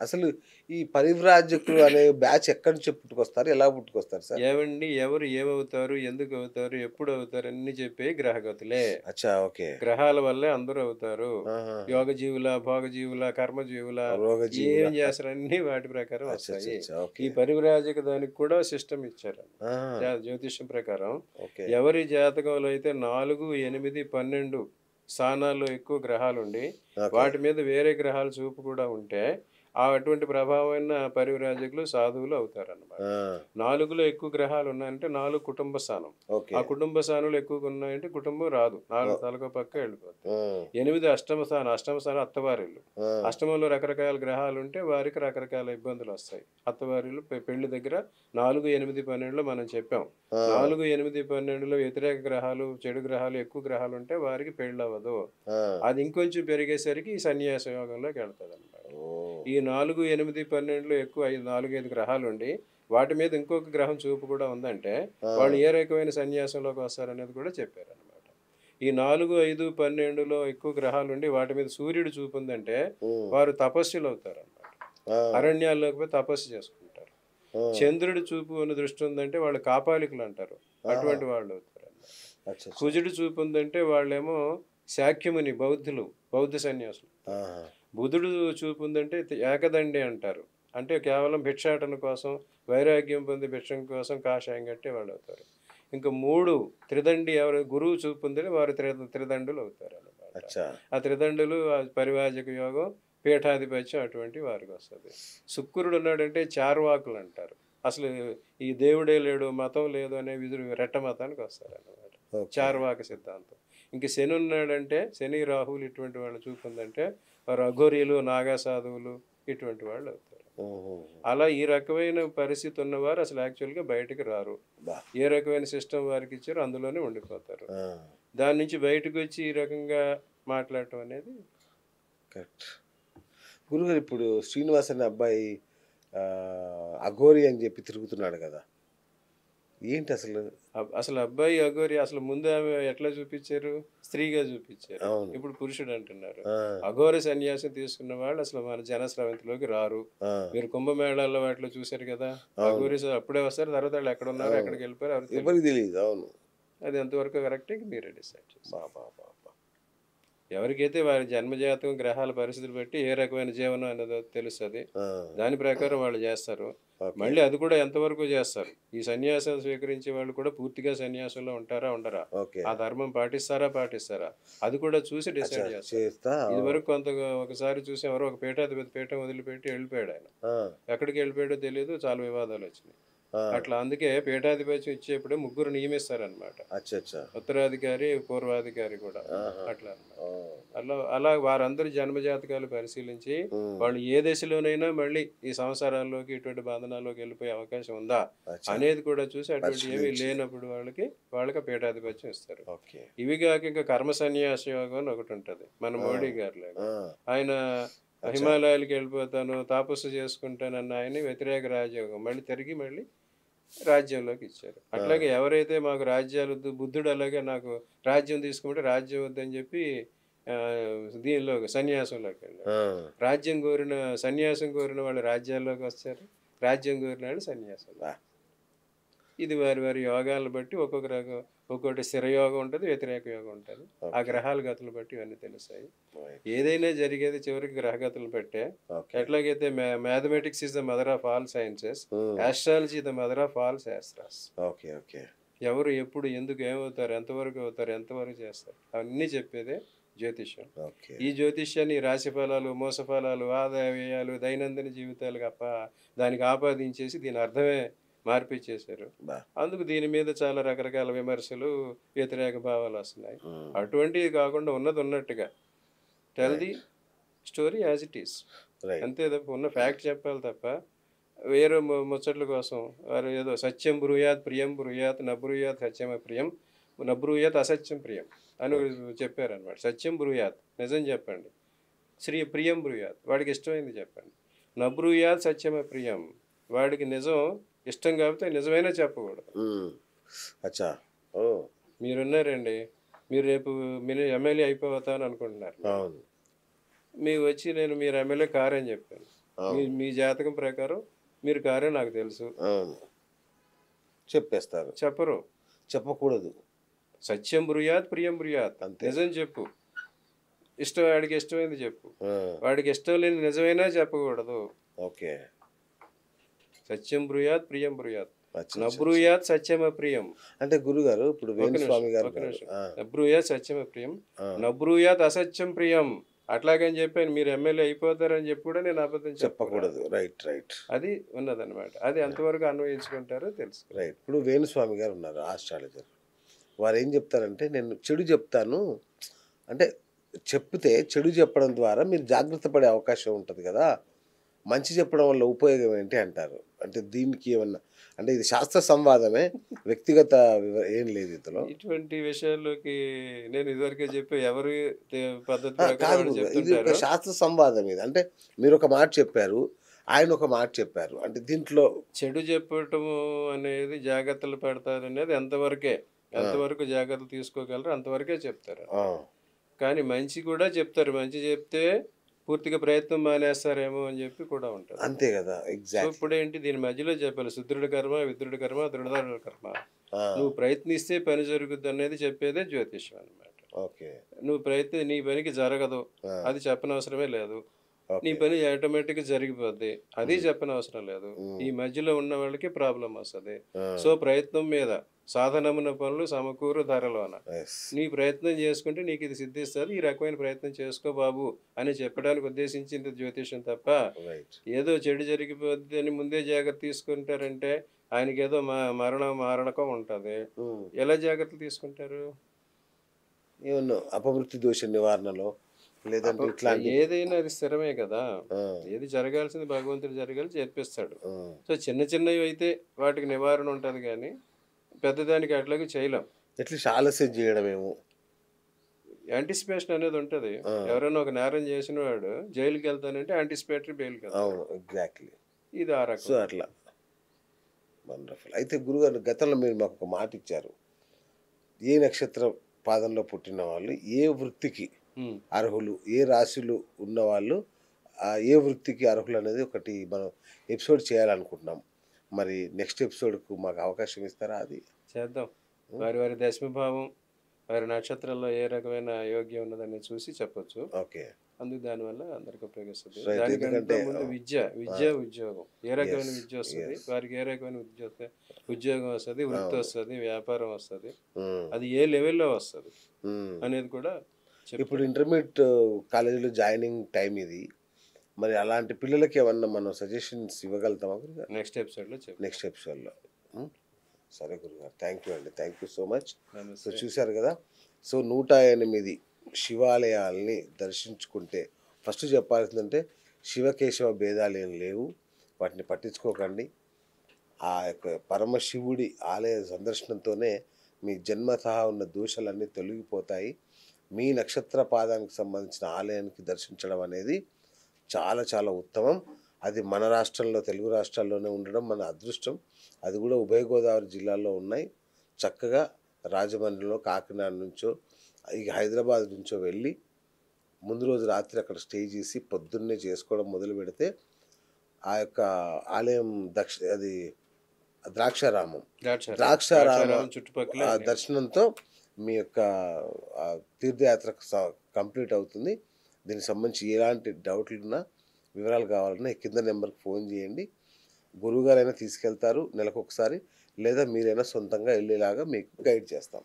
అసలు ఈ పరివ్రాజకులు అనే బ్యాచ్ ఎక్కడి నుంచి పుట్టుకొస్తారు? ఎలా పుట్టుకొస్తారు సార్? ఏవండి ఎవరు ఏమవుతారు? ఎందుకు అవుతారు? ఎప్పుడు అవుతారు? అన్నీ చెప్పేయి గ్రహగతులే. అచ్చా! ఓకే. గ్రహాల వల్లే అందరూ అవుతారు. ఆహాహా! యోగజీవులా, భోగజీవులా, కర్మజీవులా రోగజీవుల ఏం చేస్తారో అన్నీ వాటి ప్రకారం వస్తాయి. అచ్చచ్చచ్చా! ఈ ఓకే. పరివ్రాజక దానికి కూడా సిస్టమ్ ఇచ్చారు. ఆ! జ్యోతిష్యం ప్రకారం ఓకే. ఎవరి జాతకంలో అయితే 4, 8, 12 స్థానాల్లో ఎక్కువ గ్రహాలుండి, ఓకే. వాటి మీద వేరే గ్రహాల చూపు కూడా ఉంటే, అటువంటి ప్రభావమైన పరివ్రాజకులు, సాధువులు అవుతారన్నమాట. ఆ! 4లో ఎక్కువ గ్రహాలు ఉన్నాయంటే 4 కుటుంబ స్థానం. ఆ ఓకే. కుటుంబ స్థానాలు ఎక్కువగా ఉన్నాయంటే కుటుంబం రాదు. 4 ఓహ్! తలకో పక్క వెళ్ళిపోద్ది. హ్మ్. 8 అష్టమ స్థానం. అష్టమ స్థానం అత్తవారిల్లు. ఆ! అష్టమంలో రకరకాల గ్రహాలుంటే వారికి రకరకాల ఇబ్బందులొస్తాయి. అత్తవారిల్లు పెళ్లి దగ్గర 4, 8, 12లో మనం చెప్పాం. ఆ! 4, 8, 12లో వ్యతిరేక గ్రహాలు, చెడు గ్రహాలు, ఎక్కువ గ్రహాలుంటే వారికి పెళ్ళవ్వదు. ఆ! అది ఇంకొంచెం పెరిగేసరికి ఈ సన్యాస యోగంలోకెళ్తదనమాట. ఓహ్! ఈ 4, 8, 12లో ఎక్కువ 4, 5 గ్రహాలుండి, వాటి మీద ఇంకొక గ్రహం చూపు కూడా ఉందంటే, వాళ్ళు ఆ! ఏ రకమైన సన్యాసంలోకి వస్తారనేది కూడా చెప్పారనమాట. ఈ 4, 5, 12లో ఎక్కువ గ్రహాలుండి, వాటి మీద సూర్యుడు చూపుందంటే, హ్మ్. వారు తపస్సులవుతారనమాట. ఆ! అరణ్యాల్లోకి పోయి తపస్సు చేసుకుంటారు. ఆ! చంద్రుడి చూపు ఉన్న దృష్టి ఉందంటే, వాళ్ళు కాపాలికులంటారు. ఆహా! అటువంటి వాళ్ళవుతారనమాట. అచ్చచ్చా! కుజుడు చూపుందంటే, వాళ్ళేమో శాక్యముని బౌద్ధులు, బౌద్ధ సన్యాసులు. ఆహా! బుధుడు చూపుందంటే ఏకదండి అంటారు. అంటే కేవలం భిక్షాటన కోసం, వైరాగ్యం పొంది భిక్షం కోసం కాషాయం కట్టేవాళ్ళవుతారు. ఇంక 3 త్రిదండి ఎవరు గురువు చూపుందని వారు త్రిదండులవుతారనమాట. అచ్చా! ఆ త్రిదండులు పరివాజక యోగం, పీఠాధిపత్యం అటువంటి వారికొస్తది. శుక్రుడున్నాడంటే చార్వాకులంటారు. అసలు ఈ దేవుడే లేడు, మతం లేదు అనే రెట్ట మతానికొస్తారనమాట. ఓకే. చార్వాక సిద్ధాంతం. ఇంక శనున్నాడంటే శని, రాహువులు ఇటువంటి వాళ్ళ చూపుందంటే వారు అఘోరీలు, నాగా సాధువులు ఇటువంటి వాళ్ళవుతారు. హుహుహు. అలా ఈ రకమైన పరిస్థితి ఉన్నవారు అసలు యాక్చువల్‌గా బయటికి రారు. అబ్బా! ఏ రకమైన సిస్టమ్ వారికిచ్చారో అందులోనే ఉండిపోతారు. ఆ! దాని నుంచి బయటకొచ్చి ఈ రకంగా మాట్లాడటం అనేది కరెక్ట్. గురుగారు ఇప్పుడు 'శ్రీనివాస్' అనే అబ్బాయి అఘోరి అని జెప్పి తిరుగుతున్నాడు గదా! ఏంటసలు? అసలు అబ్బాయి అఘోరి అసలు ముందు ఆమె ఎట్లా చూపిచ్చారు? స్త్రీగా చూపిచ్చారు. అవును. ఇప్పుడు పురుషుడు అంటున్నారు. ఆ! అఘోర సన్యాసం తీసుకున్న వాళ్ళు అసలు మన జనస్రవంతిలోకి రారు. ఆ! మీరు కుంభమేళాల్లో వాటిలో చూసారు కదా! అవును. అఘోరీస్ అప్పుడే వస్తారు. తర్వాత ఆళ్ళు ఎక్కడున్నారో, అవును. ఎక్కడికెళ్ళిపోయారో ఎవరికీ తెలీదు. ఎవరికీ తెలీదు. అవును. అది ఎంతవరకు కరెక్టే మీరే డిసైడ్ చేసుకోవాలి. అబ్బబ్బబ్బబ్బా! ఎవరికైతే వారి జన్మజాతకం, గ్రహాల పరిస్థితులు బట్టి ఏ రకమైన జీవనం అనేదో తెలుస్తది. ఆ! దాని ప్రకారం వాళ్ళు జేస్తారు. ఓకే. మళ్ళీ అది కూడా ఎంతవరకు జేస్తారు. ఈ సన్యాసం స్వీకరించే వాళ్ళు కూడా పూర్తిగా సన్యాసంలో ఉంటారా? ఉండరా? ఓకే. ఆ ధర్మం పాటిస్తారా? పాటిస్తారా? అది కూడా చూసి అచ్చా! డిసైడ్ జేస్తారు. చేస్తా ఇదివరకు ఒకసారి చూసి ఎవరో ఒక పీఠాధిపతి పీఠం వదిలిపెట్టి వెళ్ళిపోయాడాయన. ఆ! ఎక్కడికెళ్ళిపోయాడో తెలీదు. చాలా వివాదాలొచ్చినాయి. ఆ! అట్లా అందుకే పీఠాధిపత్యం ఇచ్చేప్పుడు ముగ్గురు నియమిస్తారనమాట. అచ్చచ్చా! ఉత్తరాధికారి, పూర్వాధికారి కూడా. ఆహా! అట్లా అన్నమాట. ఓహ్! అలా వారందరి జన్మ జాతకాలు పరిశీలించి, హ్మ్. వాళ్ళు ఏ దశలోనైనా మళ్ళీ ఈ సంసారాల్లోకి, ఇటువంటి బంధనాల్లోకి వెళ్ళిపోయే అవకాశం ఉందా? అచ్చా! అనేది కూడా చూసి అటువంటివి ఏమీ పరిశీలించి. లేనప్పుడు వాళ్ళకి ఆ పీఠాధిపత్యం ఇస్తారు. ఓకే. ఇవి గాక ఇంకా కర్మ సన్యాస యోగం అని ఒకటుంటది. మన ఆ! మోడీ గారిలాగా. ఆ! ఆయన అచ్చా! హిమాలయాలకెళ్ళిపోతాను, తాపస్సు చేసుకుంటానన్న ఆయన్ని వ్యతిరేక రాజయోగం. మళ్ళీ రాజ్యంలోకి ఇచ్చారు. ఆ! అట్లాగే ఎవరైతే మాకు రాజ్యాలొద్దు బుద్ధుడు అలాగే నాకు రాజ్యం తీసుకోమంటే రాజ్యం వద్దని చెప్పి దీనిలో సన్యాసంలోకెళ్ళాడు. ఆ! సన్యాసం కోరిన వాళ్ళు రాజ్యాల్లోకొచ్చారు. రాజ్యం కోరిన వాళ్ళు సన్యాసంలో. అబ్బా! ఇది వారి వారి యోగాలను బట్టి ఒక్కొక్క రకం ఒక్కోటి స్థిరయోగం ఉంటది. వ్యతిరేక యోగం ఉంటది. ఆ ఓకే. గ్రహాల గతులు బట్టి ఇవన్నీ తెలుస్తాయి. రైట్. ఏదైనా జరిగేది చివరికి గ్రహగతులు బట్టే. ఓకే. ఎట్లాగైతే mathematics is the mother of all sciences. Hmm. Astrology the mother of all శాస్త్రాస్. ఓకే. ఓకే. ఎవరు, ఎప్పుడు, ఎందుకు, ఏమవుతారు, ఎంతవరకు అవుతారు, ఎంతవరకు చేస్తారు అవన్నీ చెప్పేదే జ్యోతిష్యం. ఓకే. ఈ జ్యోతిష్యాన్ని రాశి ఫలాలు, మోస ఫలాలు, ఆదాయ వ్యయాలు, దైనందిన జీవితాలకు దానికి ఆపాదించేసి దీని అర్థమే మార్పిచ్చేశారు. అబ్బా! అందుకు దీని మీద చాలా రకరకాల విమర్శలు, వ్యతిరేక భావాలు వస్తున్నాయి. హ్మ్. అటువంటివి కాకుండా ఉన్నది ఉన్నట్టుగా tell the right. Story as it is. Right. అంతే తప్ప ఉన్న ఫ్యాక్ట్ చెప్పాలి తప్ప వేరే ముచ్చట్ల కోసం వారు ఏదో సత్యం బ్రూయాత్ ప్రియం బ్రూయాత్ నబ్రూయాత్ సత్యమ ప్రియం నబ్రూయాత్ అసత్యం ప్రియం అని ఓకే. చెప్పారనమాట. సత్యం బ్రూయాత్ నిజం చెప్పండి. ప్రియం బ్రూయాత్ వాడికి ఇష్టమైంది చెప్పండి. నబ్రూయాత్ సత్యమ ప్రియం వాడికి నిజం ఇష్టం కాకపోతే నిజమైనా చెప్పకూడదు. హ్మ్. అచ్చా! ఓహ్! మీరున్నారండి, మీరు రేపు మీరు ఎమ్మెల్యే అయిపోతాను అనుకుంటున్నారు. అవును. మీకు వచ్చి మీరు ఎమ్మెల్యే కారని చెప్పాను. మీ మీ జాతకం ప్రకారం మీరు కార్యం నాకు తెలుసు అవును చెప్పేస్తారు. చెప్పరు. చెప్పకూడదు. సత్యం బ్రూయాత్ ప్రియం బ్రూయాత్, అంతే. నిజం చెప్పు. ఇష్టం వాడికి ఇష్టమైంది చెప్పు, ఆ, వాడికి ఇష్టం లేని నిజమైనా చెప్పకూడదు. ఓకే. సత్యం బ్రూయాత్ ప్రియం బ్రూయాత్, అచ్చా, అచ్చా. నబ్రూయాత్ సత్యం అప్రియం. అంటే గురుగారు ఇప్పుడు ఒక వేణుస్వామి నిమిషం, గారు ఒక ఉన్నారు. నిమిషం. నబ్రూయాత్ సత్యం అప్రియం, ఆ, నబ్రూయాత్ అసత్యం ప్రియం. అట్లాగని చెప్పాను మీరు ఎమ్మెల్యే అయిపోతారని చెప్పి కూడా నేను అబద్ధం చెప్పకూడదు. చెప్పకూడదు. రైట్ రైట్ అది ఉన్నదన్నమాట. అది ఎంతవరకు అన్వయించుకుంటారో తెలుసు. రైట్. ఇప్పుడు వేణుస్వామి గారు ఉన్నారు ఆస్ట్రాలజర్. వారు ఏం చెప్తారంటే నేను చెడు చెప్తాను అంటే చెప్తే చెడు చెప్పడం ద్వారా మీరు జాగ్రత్త పడే అవకాశం ఉంటుంది కదా, మంచి చెప్పడం వల్ల ఉపయోగం ఏంటి అంటారు. అంటే దీనికి ఏమన్నా అంటే ఇది శాస్త్ర సంవాదమే, వ్యక్తిగత ఏం లేదు ఇందులో. ఇటువంటి విషయాల్లోకి నేను ఇదివరకే చెప్పి ఎవరి పద్ధతి కాదు ప్రకారం వాళ్ళు గురు, ఇది ఒక చెప్తుంటారు. శాస్త్ర సంవాదం ఇది. అంటే మీరు ఒక మాట చెప్పారు, ఆయన ఒక మాట చెప్పారు, అంటే దీంట్లో చెడు చెప్పటము అనేది జాగ్రత్తలు పడతారు అనేది ఎంతవరకే, ఎంతవరకు జాగ్రత్తలు తీసుకోగలరు అంతవరకే చెప్తారు. ఆ, కానీ మంచి కూడా చెప్తారు. మంచి చెప్తే పూర్తిగా ప్రయత్నం మానేస్తారేమో అని చెప్పి కూడా ఉంటుంది. అంతే కదా, సో ఎగ్జాక్ట్. ఇప్పుడు ఏంటి దీని మధ్యలో చెప్పాలి, శుద్రుడి కర్మ విద్రుడి కర్మ దృఢ కర్మ. నువ్వు ప్రయత్నిస్తే పని జరుగుద్ది అనేది చెప్పేదే జ్యోతిష్యం అన్నమాట. ఓకే. నువ్వు నీ పనికి జరగదు ఆ, అది చెప్పనవసరమే లేదు. నీ ఓకే. పని ఆటోమేటిక్గా జరిగిపోద్ది అది చెప్పనవసరం లేదు. ఉమ్, ఈ మధ్యలో ఉన్న వాళ్ళకి ప్రాబ్లం వస్తుంది. ఆ, సో ప్రయత్నం మీద సాధనమున పనులు సమకూరు ధరలోన. yes, నీ ప్రయత్నం చేసుకుంటే నీకు ఇది సిద్ధిస్తుంది, ఈ రకమైన ప్రయత్నం చేసుకో బాబు అని చెప్పడానికి ఉద్దేశించింది జ్యోతిష్యం తప్ప రైట్. ఏదో చెడు జరిగిపోద్ది అని ముందే జాగ్రత్త తీసుకుంటారంటే ఆయనకి ఏదో మారణకం ఉంటుంది. ఉమ్, ఎలా జాగ్రత్తలు తీసుకుంటారు? ఏమన్నా అపమృత్యు దోష నివారణలో లేదంటే ఇట్లాంటి ఏదైనా అది స్థిరమే కదా. ఆ, ఏది జరగాల్సింది భగవంతుడు జరగాలి చేర్పిస్తాడు. ఆ, సో చిన్న చిన్నవి అయితే వాటికి నివారణ ఉంటుంది కానీ పెద్దదానికి అట్లాగే చేయలేం. ఎట్లీస్ట్ ఆలస్యం చేయడమేమో. యాంటిసిపేషన్ అనేది ఉంటుంది. ఆ, ఎవరైనా ఒక నేరం చేసిన వాడు జైలుకి వెళ్తానంటే యాంటిసిపేటరీ బెయిల్కి వెళ్తాడు. అవును ఎగ్జాక్ట్లీ. ఇది ఆ సో రకం. అట్లా వండర్ఫుల్. అయితే గురుగారు గతంలో మీరు మాకు ఒక మాట ఇచ్చారు, ఏ నక్షత్ర పాదంలో పుట్టిన వాళ్ళు ఏ వృత్తికి ఉమ్. అర్హులు, ఏ రాశులు ఉన్నవాళ్ళు ఏ వృత్తికి అర్హులు అనేది ఒకటి మనం ఎపిసోడ్ చేయాలనుకుంటున్నాం. మరి నెక్స్ట్ ఎపిసోడ్కు మాకు అవకాశం ఇస్తారా? అది చేద్దాం. వారి వారి దశమభావం వారి నక్షత్రాల్లో ఏ రకమైన యోగ్యం ఉన్నదని చూసి చెప్పొచ్చు. ఓకే. అందుకు దానివల్ల అందరికి ఉపయోగిస్తుంది. Right, దానికంటే ఎందుకంటే, ముందు ఉద్యోగం ఏ రకమైన Yes, విద్య వస్తుంది, yes. వారికి ఏ రకమైన ఉద్యోగం వస్తుంది, వృత్తి వస్తుంది, వ్యాపారం వస్తుంది, ఉమ్, అది ఏ లెవెల్లో వస్తుంది ఉమ్. అనేది కూడా ఇప్పుడు ఇంటర్మీడియట్ కాలేజీలో జాయినింగ్ టైం ఇది. మరి అలాంటి పిల్లలకి ఏమన్నా మనం సజెషన్స్ ఇవ్వగలుగుతామా గురుగారు నెక్స్ట్ ఎపిసోడ్లో చెప్పు. నెక్స్ట్ ఎపిసోడ్లో? సరే గురుగారు, థ్యాంక్ యూ అండి, thank you so much. So నమస్తే. చూశారు కదా, సో 108 శివాలయాల్ని దర్శించుకుంటే ఫస్ట్ చెప్పాల్సిందంటే శివకేశవ భేదాలు ఏం లేవు, వాటిని పట్టించుకోకండి. ఆ యొక్క పరమశివుడి ఆలయ సందర్శనంతోనే మీ జన్మతః ఉన్న దోషాలన్నీ తొలగిపోతాయి. మీ నక్షత్ర పాదానికి సంబంధించిన ఆలయానికి దర్శించడం అనేది చాలా చాలా ఉత్తమం. అది మన రాష్ట్రంలో, తెలుగు రాష్ట్రాల్లోనే ఉండడం మన అదృష్టం. అది కూడా ఉభయ గోదావరి జిల్లాల్లో ఉన్నాయి. చక్కగా రాజమండ్రిలో, కాకినాడ నుంచో, ఇక హైదరాబాద్ నుంచో వెళ్ళి ముందు రోజు రాత్రి అక్కడ స్టే చేసి పొద్దున్నే చేసుకోవడం మొదలు పెడితే ఆ యొక్క ఆలయం అది ద్రాక్షారామం ద్రాక్షారామం చుట్టుపక్కల ఆ దర్శనంతో మీ యొక్క తీర్థయాత్ర కంప్లీట్ అవుతుంది. దీనికి సంబంధించి ఎలాంటి డౌట్లు ఉన్నా, వివరాలు కావాలన్నా కింద నెంబర్కి ఫోన్ చేయండి. గురువుగారైనా తీసుకెళ్తారు నెలకు ఒకసారి, లేదా మీరైనా సొంతంగా వెళ్ళేలాగా మీకు గైడ్ చేస్తాం.